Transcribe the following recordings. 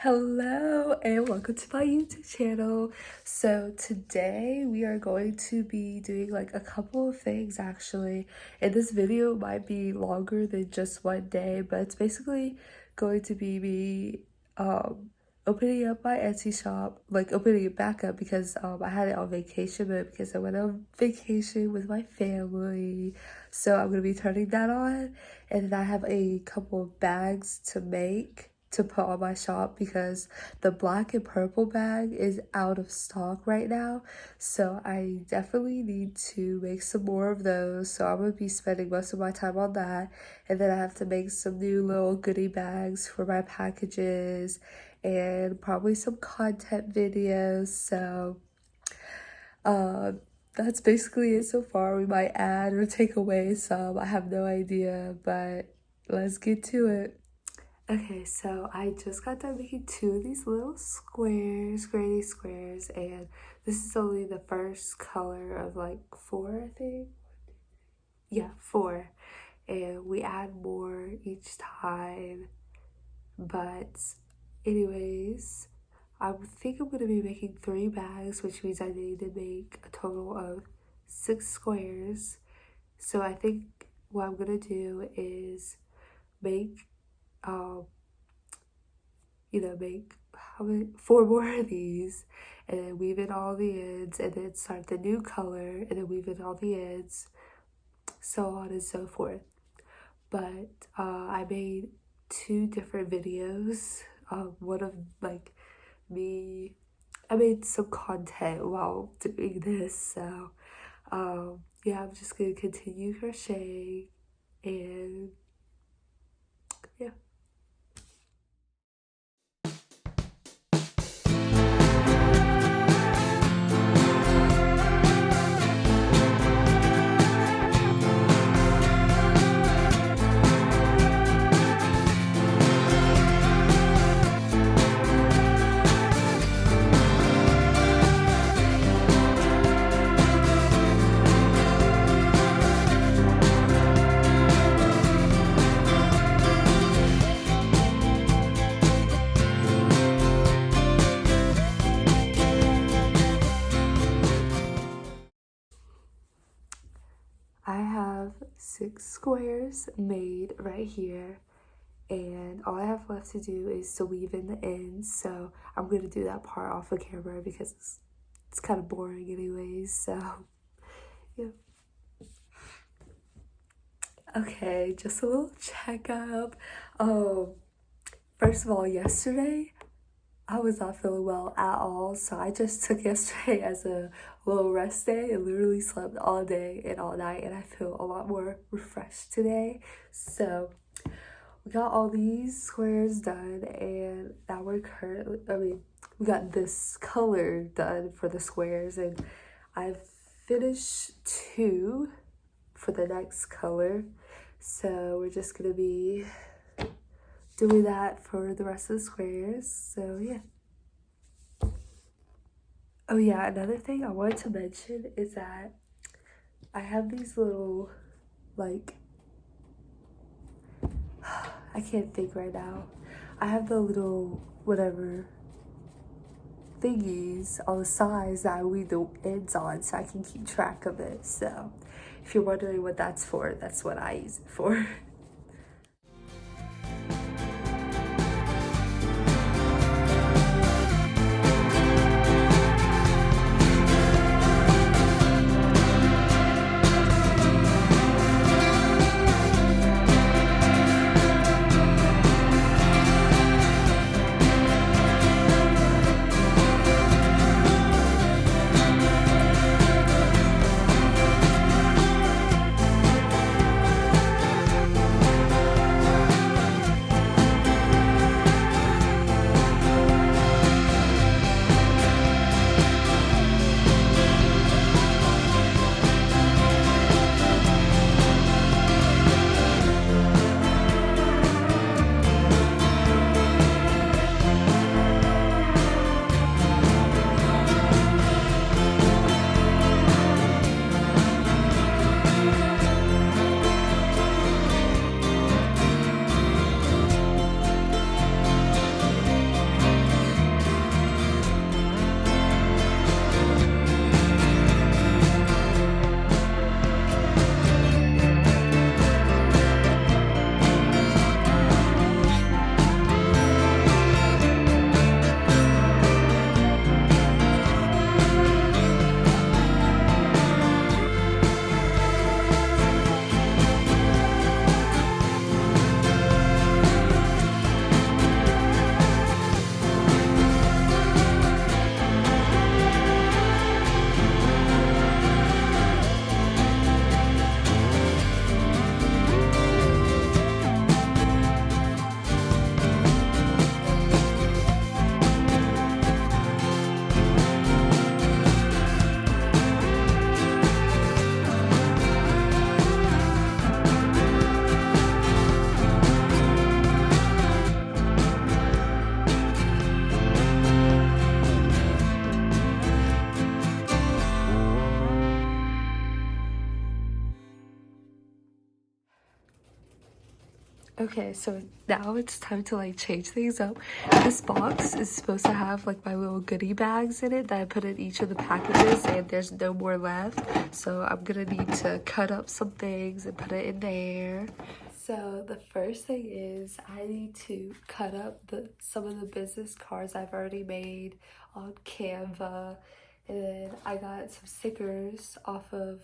Hello and welcome to my YouTube channel. So today we are going to be doing like a couple of things actually, and this video might be longer than just one day, but it's basically going to be me opening up my Etsy shop, like opening it back up because I had it on vacation, but because I went on vacation with my family, so I'm gonna be turning that on. And then I have a couple of bags to make to put on my shop because the black and purple bag is out of stock right now, so I definitely need to make some more of those. So I'm gonna be spending most of my time on that, and then I have to make some new little goodie bags for my packages and probably some content videos. So that's basically it so far. We might add or take away some, I have no idea, but let's get to it. Okay, so I just got done making two of these little squares, granny squares, and this is only the first color of like four, I think. Yeah, four. And we add more each time. But anyways, I think I'm going to be making 3 bags, which means I need to make a total of 6 squares. So I think what I'm going to do is make make 4 more of these, and then weave in all the ends, and then start the new color, and then weave in all the ends, so on and so forth. But I made 2 different videos. One of like me, I made some content while doing this, so yeah, I'm just gonna continue crocheting, and yeah. I have 6 squares made right here, and all I have left to do is to weave in the ends, so I'm going to do that part off of camera because it's kind of boring anyways, so yeah. Okay, just a little checkup. First of all, yesterday I was not feeling well at all, so I just took yesterday as a little rest day and literally slept all day and all night, and I feel a lot more refreshed today. So we got all these squares done, and now we're currently, we got this color done for the squares, and I've finished 2 for the next color. So we're just gonna be doing that for the rest of the squares, so yeah. Oh yeah, another thing I wanted to mention is that I have these little, like, I can't think right now. I have the little, whatever, thingies on the sides that I weave the ends on so I can keep track of it. So if you're wondering what that's for, that's what I use it for. Okay, so now it's time to like change things up. This box is supposed to have like my little goodie bags in it that I put in each of the packages, and there's no more left. So I'm gonna need to cut up some things and put it in there. So the first thing is I need to cut up some of the business cards I've already made on Canva. And then I got some stickers off of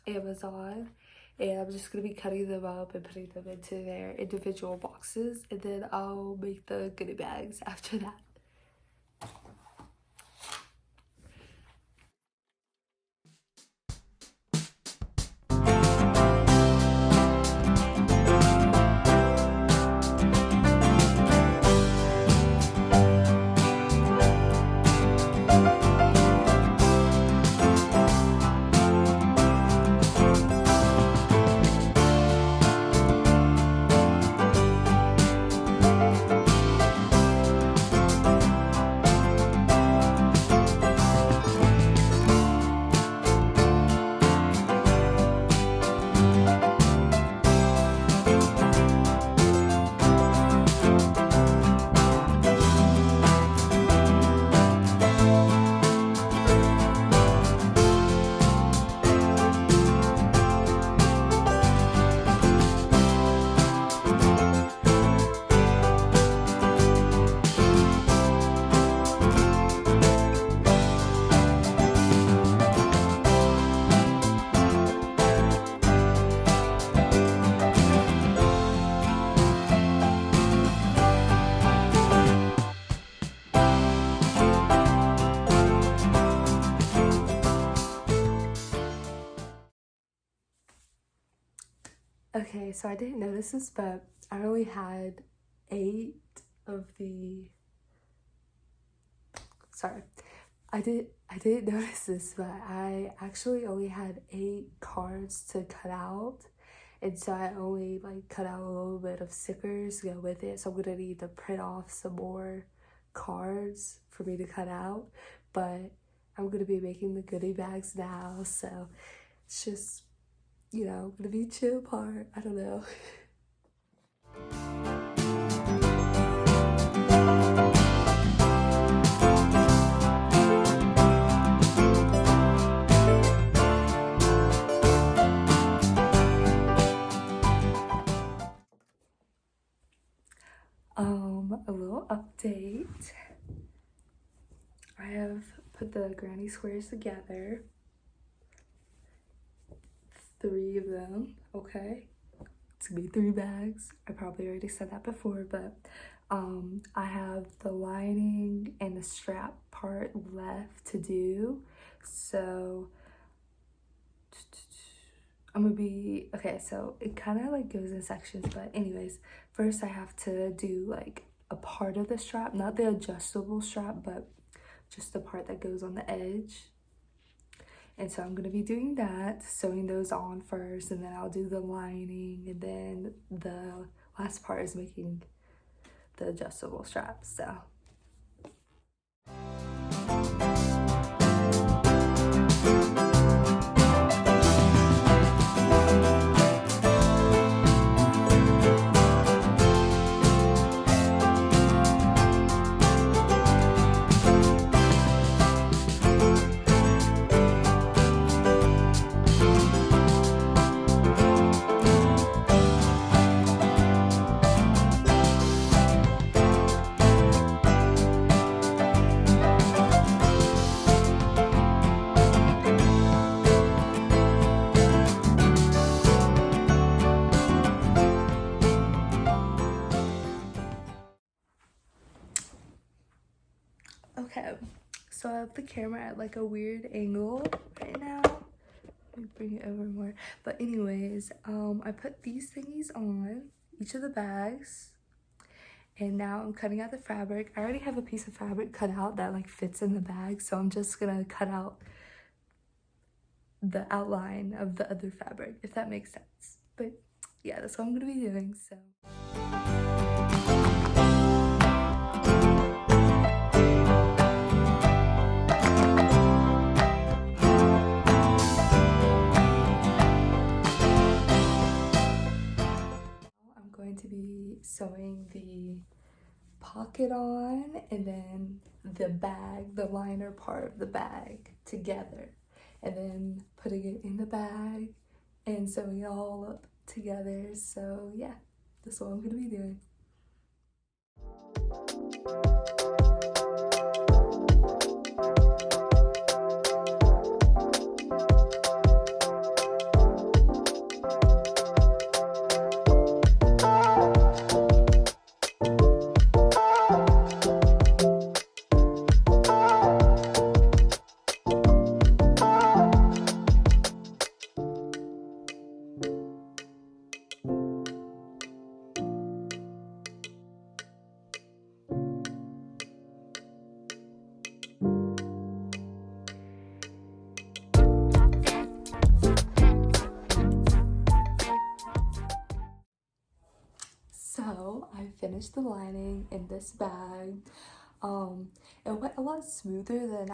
Amazon, and I'm just gonna be cutting them up and putting them into their individual boxes, and then I'll make the goodie bags after that. Okay, so I didn't notice this, but I only had 8 of the, sorry, I didn't notice this, but I actually only had 8 cards to cut out, and so I only like cut out a little bit of stickers to go with it. So I'm gonna need to print off some more cards for me to cut out, but I'm gonna be making the goodie bags now, so it's just, you know, gonna be chill part. I don't know. A little update. I have put the granny squares together. 3 of them, okay? It's gonna be 3 bags. I probably already said that before, but I have the lining and the strap part left to do. So I'm gonna be, okay, so it kind of like goes in sections, but anyways, first I have to do like a part of the strap, not the adjustable strap, but just the part that goes on the edge. And so I'm gonna be doing that, sewing those on first, and then I'll do the lining, and then the last part is making the adjustable straps. So okay, so I have the camera at like a weird angle right now. Let me bring it over more. But anyways, I put these thingies on each of the bags, and now I'm cutting out the fabric. I already have a piece of fabric cut out that like fits in the bag, so I'm just gonna cut out the outline of the other fabric, if that makes sense. But yeah, that's what I'm gonna be doing, so. pocket on, and then the bag, the liner part of the bag together, and then putting it in the bag and sewing it all up together. So yeah, that's what I'm gonna be doing. So I finished the lining in this bag. It went a lot smoother than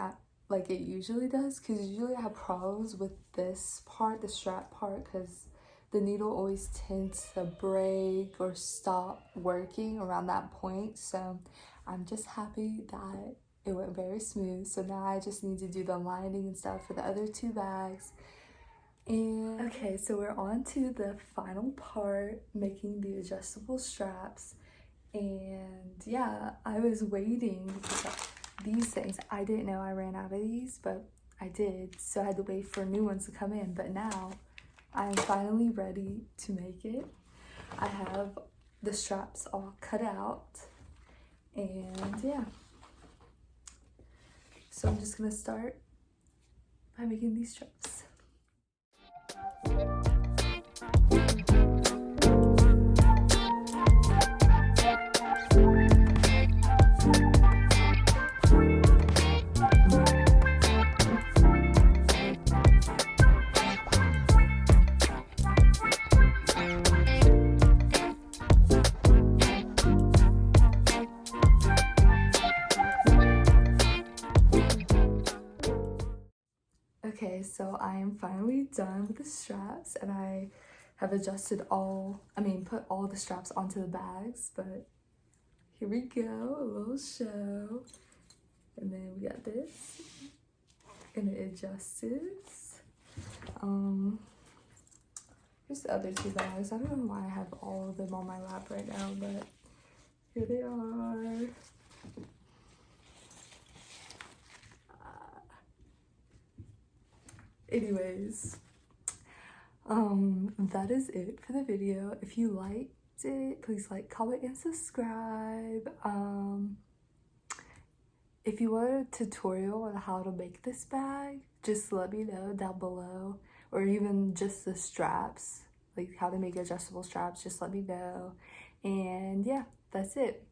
like it usually does, because usually I have problems with this part, the strap part, because the needle always tends to break or stop working around that point. So I'm just happy that it went very smooth. So now I just need to do the lining and stuff for the other two bags. And okay, so we're on to the final part, making the adjustable straps. And yeah, I was waiting because these things, I didn't know I ran out of these, but I did. So I had to wait for new ones to come in. But now I'm finally ready to make it. I have the straps all cut out. And yeah. So I'm just gonna start by making these straps. Okay, so I am finally done with the straps, and I have adjusted put all the straps onto the bags, but here we go, a little show. And then we got this, and it adjusts. Here's the other two bags. I don't know why I have all of them on my lap right now, but here they are. Anyways, that is it for the video. If you liked it, please like, comment, and subscribe. If you want a tutorial on how to make this bag, just let me know down below, or even just the straps, like how to make adjustable straps, just let me know. And yeah, that's it.